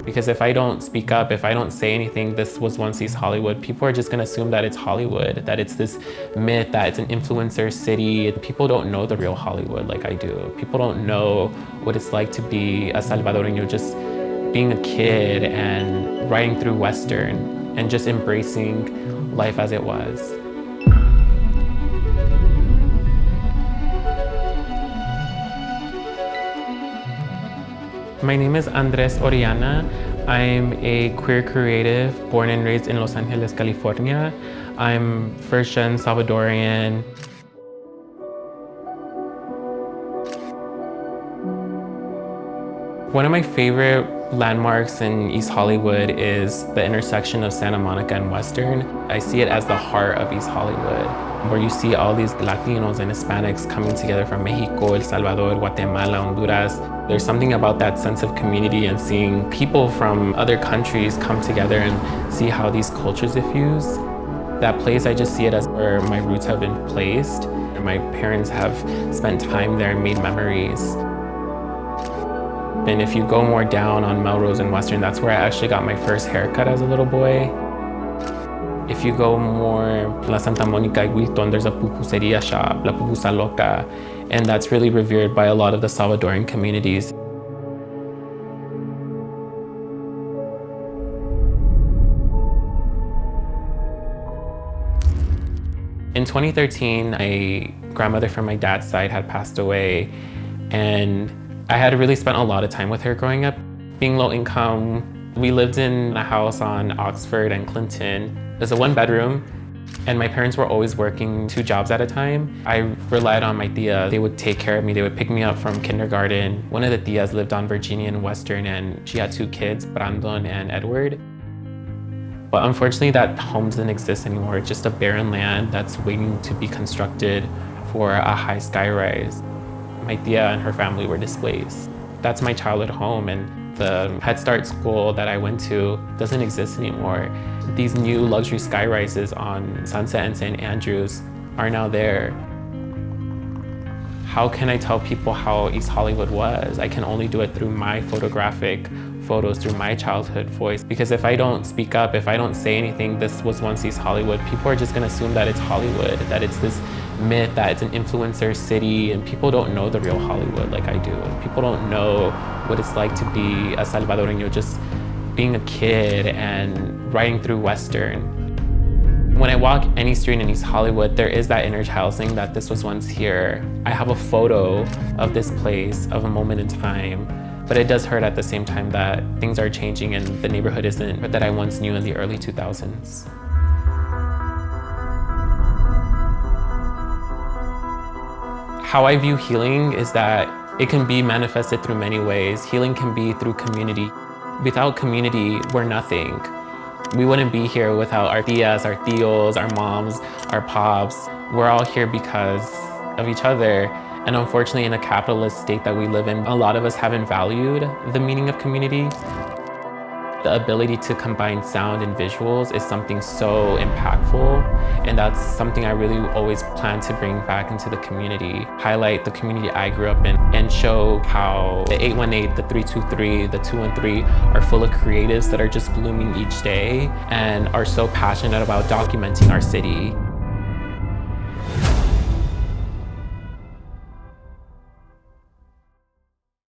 Because if I don't speak up, if I don't say anything, this was once East Hollywood, people are just gonna assume that it's Hollywood, that it's this myth, that it's an influencer city. People don't know the real Hollywood like I do. People don't know what it's like to be a Salvadoran, just being a kid and riding through Western and just embracing life as it was. My name is Andrés. I'm a queer creative born and raised in Los Angeles, California. I'm first-gen Salvadorian. One of my favorite landmarks in East Hollywood is the intersection of Santa Monica and Western. I see it as the heart of East Hollywood, where you see all these Latinos and Hispanics coming together from Mexico, El Salvador, Guatemala, Honduras. There's something about that sense of community and seeing people from other countries come together and see how these cultures diffuse. That place, I just see it as where my roots have been placed, and my parents have spent time there and made memories. And if you go more down on Melrose and Western, that's where I actually got my first haircut as a little boy. If you go more La Santa Monica y Wilton, there's a pupuseria shop, La Pupusa Loca, and that's really revered by a lot of the Salvadoran communities. In 2013, my grandmother from my dad's side had passed away, and I had really spent a lot of time with her growing up. Being low income, we lived in a house on Oxford and Clinton. It was a one-bedroom, and my parents were always working 2 jobs at a time. I relied on my tia. They would take care of me. They would pick me up from kindergarten. One of the tias lived on Virginia and Western, and she had 2 kids, Brandon and Edward. But unfortunately, that home doesn't exist anymore. It's just a barren land that's waiting to be constructed for a high skyrise. My tia and her family were displaced. That's my childhood home, and the Head Start school that I went to doesn't exist anymore. These new luxury skyrises on Sunset and St. Andrews are now there. How can I tell people how East Hollywood was? I can only do it through my photographic photos, through my childhood voice. Because if I don't speak up, if I don't say anything, this was once East Hollywood, people are just gonna assume that it's Hollywood, that it's this myth, that it's an influencer city, and people don't know the real Hollywood like I do. People don't know what it's like to be a Salvadoran, just being a kid and riding through Western. When I walk any street in East Hollywood, there is that inner child saying that this was once here. I have a photo of this place, of a moment in time, but it does hurt at the same time that things are changing and the neighborhood isn't that I once knew in the early 2000s. How I view healing is that it can be manifested through many ways. Healing can be through community. Without community, we're nothing. We wouldn't be here without our tias, our tios, our moms, our pops. We're all here because of each other. And unfortunately, in a capitalist state that we live in, a lot of us haven't valued the meaning of community. The ability to combine sound and visuals is something so impactful, and that's something I really always plan to bring back into the community. Highlight the community I grew up in and show how the 818, the 323, the 213 are full of creatives that are just blooming each day and are so passionate about documenting our city.